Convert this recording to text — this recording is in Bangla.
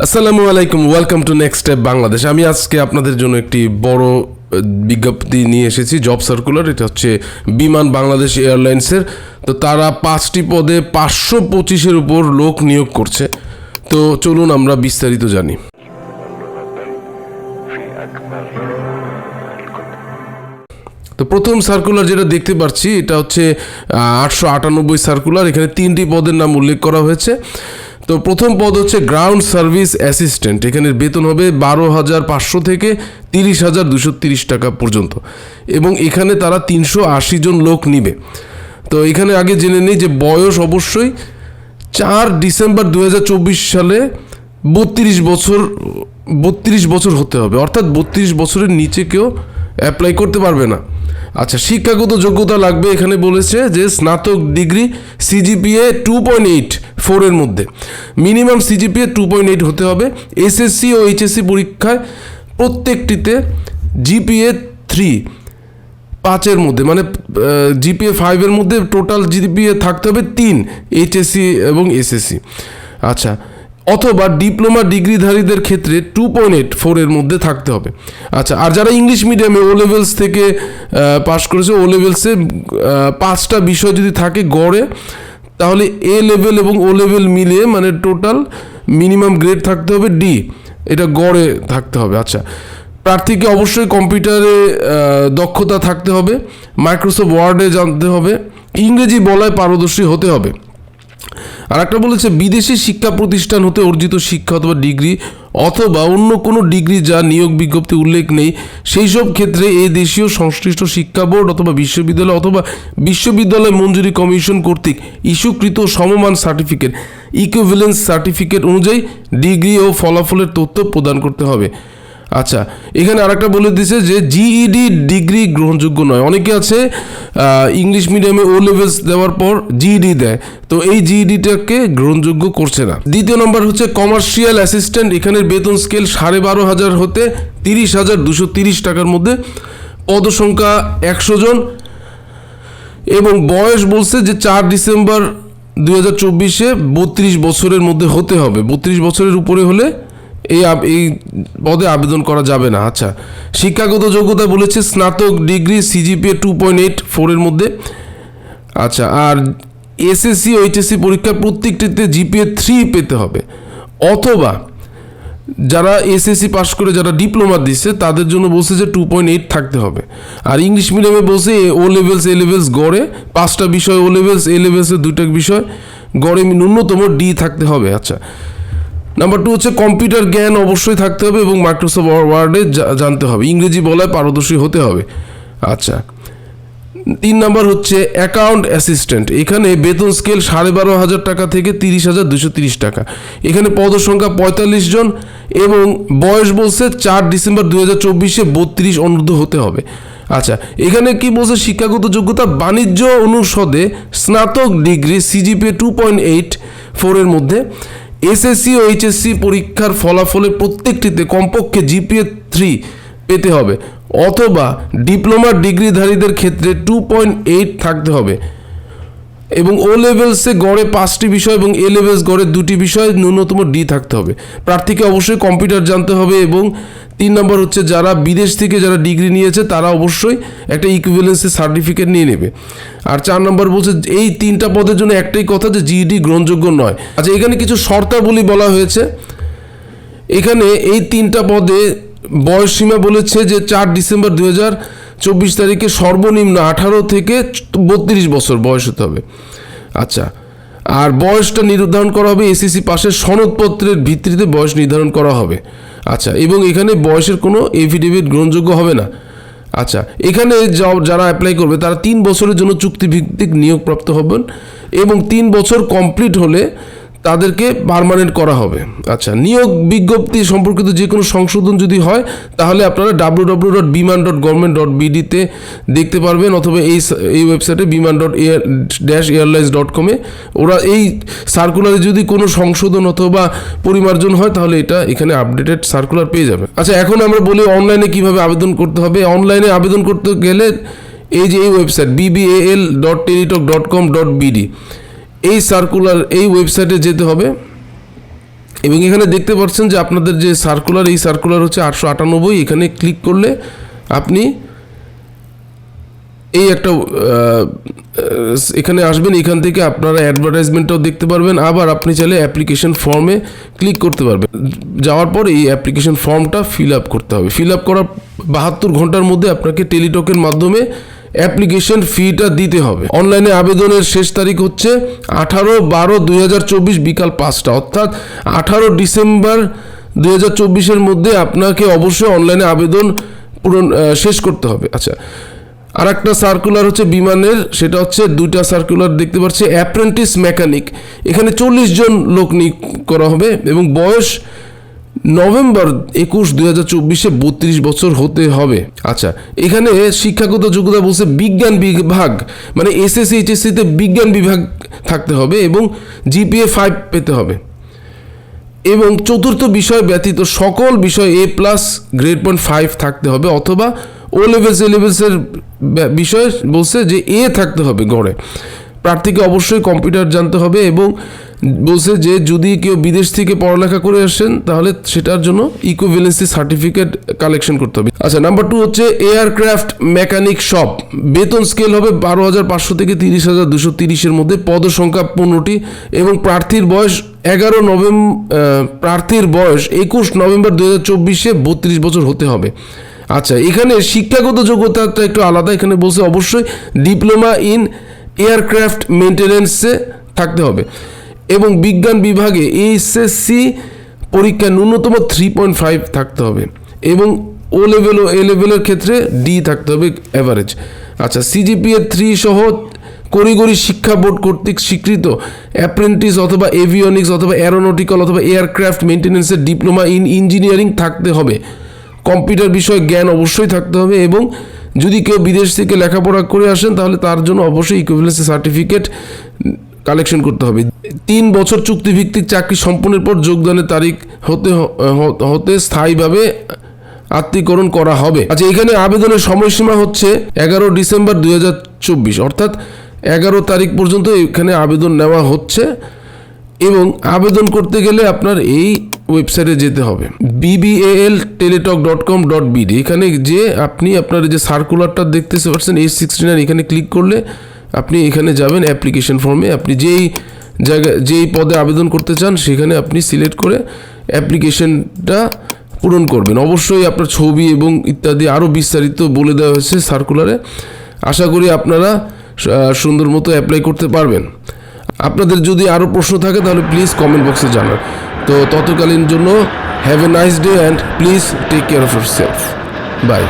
আসসালামু আলাইকুম, welcome to next step Bangladesh. আমি আজকে আপনাদের জন্য একটি বড় বিজ্ঞপ্তি নিয়ে এসেছি, জব সার্কুলার। এটা হচ্ছে বিমান বাংলাদেশ এয়ারলাইন্সের। তো তারা 5টি পদে 525-এর উপর লোক নিয়োগ করছে। তো চলুন আমরা বিস্তারিত জানি। তো প্রথম সার্কুলার যেটা দেখতে পাচ্ছি এটা হচ্ছে 898 সার্কুলার। এখানে 3টি পদের নাম উল্লেখ করা হয়েছে। তো প্রথম পদ হচ্ছে গ্রাউন্ড সার্ভিস অ্যাসিস্ট্যান্ট। এখানে বেতন হবে 12,500 থেকে 30,230 টাকা পর্যন্ত, এবং এখানে তারা 380 জন লোক নিবে। তো এখানে আগে জেনে নিই যে বয়স অবশ্যই 4 ডিসেম্বর 2024 সালে 32 বছর হতে হবে, অর্থাৎ 32 বছরের নিচে কেউ অ্যাপ্লাই করতে পারবে না। আচ্ছা, শিক্ষাগত যোগ্যতা লাগবে। এখানে বলেছে যে স্নাতক ডিগ্রি, সিজিপিএ 2.84 এর মধ্যে, মিনিমাম সিজিপিএ 2.8 হতে হবে। এসএসসি ও এইচএসসি পরীক্ষায় প্রত্যেকটিতে জিপিএ 5 মধ্যে, মানে জিপিএ 5 মধ্যে টোটাল জিপিএ থাকতে হবে 3, এইচএসসি এবং এসএসসি। আচ্ছা, অথবা ডিপ্লোমা ডিগ্রিধারীদের ক্ষেত্রে 2.84 এর মধ্যে থাকতে হবে। আচ্ছা, আর যারা ইংলিশ মিডিয়ামে ও লেভেলস থেকে পাশ করেছে, ও লেভেলসে 5টা বিষয় যদি থাকে গড়ে, তাহলে এ লেভেল এবং ও লেভেল মিলিয়ে মানে টোটাল মিনিমাম গ্রেড থাকতে হবে ডি, এটা গড়ে থাকতে হবে। আচ্ছা, প্রার্থীকে অবশ্যই কম্পিউটারে দক্ষতা থাকতে হবে, মাইক্রোসফট ওয়ার্ডে জানতে হবে, ইংরেজি বলায় পারদর্শী হতে হবে। আর একটা বলেছে বিদেশি শিক্ষা প্রতিষ্ঠান হতে অর্জিত শিক্ষা অথবা ডিগ্রি অথবা অন্য কোনো ডিগ্রি যা নিয়োগ বিজ্ঞপ্তি উল্লেখ নেই, সেই সব ক্ষেত্রে এই দেশীয় সংশ্লিষ্ট শিক্ষা বোর্ড অথবা বিশ্ববিদ্যালয় মঞ্জুরি কমিশন কর্তৃক ইস্যুকৃত সমমান সার্টিফিকেট, ইকুইভ্যালেন্স সার্টিফিকেট অনুযায়ী ডিগ্রি ও ফলাফলের তথ্য প্রদান করতে হবে। আচ্ছা, এখানে আরেকটা বলে দিয়েছে যে জিইডি ডিগ্রি গ্রহণযোগ্য নয়। অনেকে আছে ইংলিশ মিডিয়ামে ও লেভেলস দেওয়ার পর জিইডি দেয়, তো এই জিইডিটাকে গ্রহণযোগ্য করছে না। দ্বিতীয় নম্বর হচ্ছে কমার্শিয়াল অ্যাসিস্ট্যান্ট। এখানের বেতন স্কেল 12,500 হতে 30,230 টাকার মধ্যে, পদসংখ্যা 100 জন, এবং বয়স বলছে যে 4 ডিসেম্বর 2024-এ 32 বছরের মধ্যে হতে হবে। 32 বছরের উপরে হলে এই পদে আবেদন করা যাবে না। আচ্ছা, শিক্ষাগত যোগ্যতা বলেছে স্নাতক ডিগ্রি, সিজিপিএ 2.84 এর মধ্যে। আচ্ছা, আর এসএসসি ও এইচএসসি পরীক্ষার প্রত্যেকটিতে জিপিএ 3 পেতে হবে, অথবা যারা এসএসসি পাস করে যারা ডিপ্লোমা দিচ্ছে তাদের জন্য বলছে যে 2.8 থাকতে হবে। আর ইংলিশ মিডিয়ামে বলছে ও লেভেলস এ লেভেলস গড়ে 5টা বিষয়, ও লেভেলস এ লেভেলসের 2টা বিষয় গড়ে ন্যূনতম ডি থাকতে হবে। আচ্ছা, নাম্বার 2 হচ্ছে কম্পিউটার জ্ঞান অবশ্যই থাকতে হবে এবং মাইক্রোসফট ওয়ার্ডে জানতে হবে, ইংরেজি বলায় পারদর্শী হতে হবে। আচ্ছা, 3 নাম্বার হচ্ছে অ্যাকাউন্ট অ্যাসিস্ট্যান্ট। এখানে বেতন স্কেল 12,500 টাকা থেকে 30,230 টাকা। এখানে পদসংখ্যা 45 জন, এবং বয়স বলছে 4 ডিসেম্বর 2024-এ 32 অনূর্ধ্ব হতে হবে। আচ্ছা, এখানে কি বলছে শিক্ষাগত যোগ্যতা বাণিজ্য অনুষদে স্নাতক ডিগ্রি, সিজিপিএ 2.84 এর মধ্যে, এসএসসি ও এইচএসসি পরীক্ষার ফলাফলের প্রত্যেকটিতে কমপক্ষে জিপিএ 3 পেতে হবে, অথবা ডিপ্লোমা ডিগ্রিধারীদের ক্ষেত্রে 2.8 থাকতে হবে, এবং ও লেভেলসে গড়ে 5টি বিষয় এবং এ লেভেলস গড়ে 2টি বিষয়, ন্যূনতম ডি থাকতে হবে। প্রার্থীকে অবশ্যই কম্পিউটার জানতে হবে। এবং 3 নম্বর হচ্ছে যারা বিদেশ থেকে যারা ডিগ্রি নিয়েছে তারা অবশ্যই একটা ইকুইভ্যালেন্সের সার্টিফিকেট নিয়ে নেবে। আর 4 নম্বর বলছে এই 3টা পদের জন্য একটাই কথা, যে জিইডি গ্রহণযোগ্য নয়। আচ্ছা, এখানে কিছু শর্তাবলী বলা হয়েছে। এখানে এই 3টা পদে বয়স সীমা বলেছে যে 4 ডিসেম্বর 2024 তারিখে সর্বনিম্ন 18 থেকে 32 বছর বয়স হতে হবে। আচ্ছা, আর বয়সটা নির্ধারণ করা হবে এসএসসি পাশের সনদপত্রের ভিত্তিতে বয়স নির্ধারণ করা হবে। আচ্ছা, এবং এখানে বয়সের কোনো এফিডেভিট গ্রহণযোগ্য হবে না। আচ্ছা, এখানে যারা অ্যাপ্লাই করবে তারা 3 বছরের জন্য চুক্তিভিত্তিক নিয়োগপ্রাপ্ত হবেন, এবং 3 বছর কমপ্লিট হলে তাদেরকে পার্মানেন্ট করা হবে। আচ্ছা, নিয়োগ বিজ্ঞপ্তি সম্পর্কিত যে কোনো সংশোধন যদি হয় তাহলে আপনারা www.biman.government.bd-তে দেখতে পারবেন, অথবা এই ওয়েবসাইটে biman.airlines.com-এ ওরা এই সার্কুলারে যদি কোনো সংশোধন অথবা পরিমার্জন হয় তাহলে এটা এখানে আপডেটেড সার্কুলার পেয়ে যাবে। আচ্ছা, এখন আমরা বলি অনলাইনে কিভাবে আবেদন করতে হবে। অনলাইনে আবেদন করতে গেলে এই যে এই ওয়েবসাইট bbal.teletalk.com.bd, এই সার্কুলার এই ওয়েবসাইটে যেতে হবে। এবং এখানে দেখতে পাচ্ছেন যে আপনাদের যে সার্কুলার, এই সার্কুলার হচ্ছে 898। এখানে ক্লিক করলে আপনি এই একটা এখানে আসবেন, এখান থেকে আপনারা অ্যাডভার্টাইজমেন্টটাও দেখতে পারবেন। আবার আপনি চাইলে অ্যাপ্লিকেশন ফর্মে ক্লিক করতে পারবেন। যাওয়ার পর এই অ্যাপ্লিকেশন ফর্মটা ফিল আপ করতে হবে। ফিল আপ করার 72 ঘন্টার মধ্যে আপনাকে টেলিটকের মাধ্যমে অ্যাপ্লিকেশন ফিটা দিতে হবে। অনলাইনে আবেদনের শেষ তারিখ হচ্ছে 18/12/2024 বিকাল 5টা, অর্থাৎ 18 ডিসেম্বর 2024 মধ্যে আপনাকে অবশ্যই অনলাইনে আবেদন শেষ করতে হবে। আচ্ছা, আর একটা সার্কুলার হচ্ছে বিমানের, সেটা হচ্ছে 2টা সার্কুলার দেখতে পাচ্ছি। অ্যাপ্রেন্টিস মেকানিক, এখানে 40 জন লোক নিয়োগ করা হবে এবং বয়স নভেম্বর 21, 2024 32 বছর হতে হবে। আচ্ছা, এখানে শিক্ষাগত যোগ্যতা বলছে বিজ্ঞান বিভাগ, মানে এসএসসি এইচএসসিতে বিজ্ঞান বিভাগ থাকতে হবে এবং জিপিএ 5 পেতে হবে এবং চতুর্থ বিষয় ব্যতীত সকল বিষয় A+ গ্রেড পয়েন্ট 5 থাকতে হবে, অথবা ও লেভেলসের বিষয় বলছে যে এ থাকতে হবে গড়ে। প্রার্থীকে অবশ্যই কম্পিউটার জানতে হবে এবং বলছে যে যদি কেউ বিদেশ থেকে পড়ালেখা করে আসেন তাহলে সেটার জন্য ইকুইভ্যালেন্সি সার্টিফিকেট কালেকশন করতে হবে। আচ্ছা, নাম্বার 2 হচ্ছে এয়ারক্রাফট মেকানিক শপ। বেতন স্কেল হবে 12,500 থেকে 30,230 মধ্যে, পদ সংখ্যা 15টি এবং প্রার্থীর বয়স 21 নভেম্বর 2024 32 বছর হতে হবে। আচ্ছা, এখানে শিক্ষাগত যোগ্যতাটা একটু আলাদা। এখানে বলছে অবশ্যই ডিপ্লোমা ইন এয়ারক্রাফট মেনটেন্যান্সে থাকতে হবে এবং বিজ্ঞান বিভাগে এইচএসসি পরীক্ষা ন্যূনতম 3.5 থাকতে হবে এবং ও লেভেলের ক্ষেত্রে ডি থাকতে হবে অ্যাভারেজ। আচ্ছা, সিজিপিএ 3 সহ কারিগরি শিক্ষা বোর্ড কর্তৃক স্বীকৃত অ্যাপ্রেন্টিস অথবা এভিওনিক্স অথবা অ্যারোনটিক্যাল অথবা এয়ারক্রাফট মেনটেন্যান্সের ডিপ্লোমা ইন ইঞ্জিনিয়ারিং থাকতে হবে। কম্পিউটার বিষয়ে জ্ঞান অবশ্যই থাকতে হবে এবং যদি কেউ বিদেশ থেকে লেখাপড়া করে আসেন তাহলে তার জন্য অবশ্যই ইকুইভ্যালেন্সি সার্টিফিকেট কালেকশন করতে হবে। 3 বছর চুক্তিভিত্তিক চাকরি সম্পন্নের পর যোগদানের তারিখ হতে স্থায়ীভাবে আত্মীকরণ করা হবে। আচ্ছা, এখানে আবেদনের সময়সীমা হচ্ছে 11 ডিসেম্বর 2024, অর্থাৎ 11 তারিখ পর্যন্ত এখানে আবেদন নেওয়া হচ্ছে এবং আবেদন করতে গেলে আপনার এই ওয়েবসাইটে যেতে হবে bbal-teletalk.com.bd। এখানে যে আপনি আপনার যে সার্কুলারটা দেখতে পাচ্ছেন A69, এখানে ক্লিক করলে আপনি এখানে যাবেন অ্যাপ্লিকেশন ফর্মে। আপনি যেই পদে আবেদন করতে চান সেখানে আপনি সিলেক্ট করে অ্যাপ্লিকেশনটা পূরণ করবেন। অবশ্যই আপনার ছবি এবং ইত্যাদি আরও বিস্তারিত বলে দেওয়া হয়েছে সার্কুলারে। আশা করি আপনারা সুন্দর মতো অ্যাপ্লাই করতে পারবেন। আপনাদের যদি আরও প্রশ্ন থাকে তাহলে প্লিজ কমেন্ট বক্সে জানান। তো ততকালীন জন্য have a nice day and please take care of yourself. By.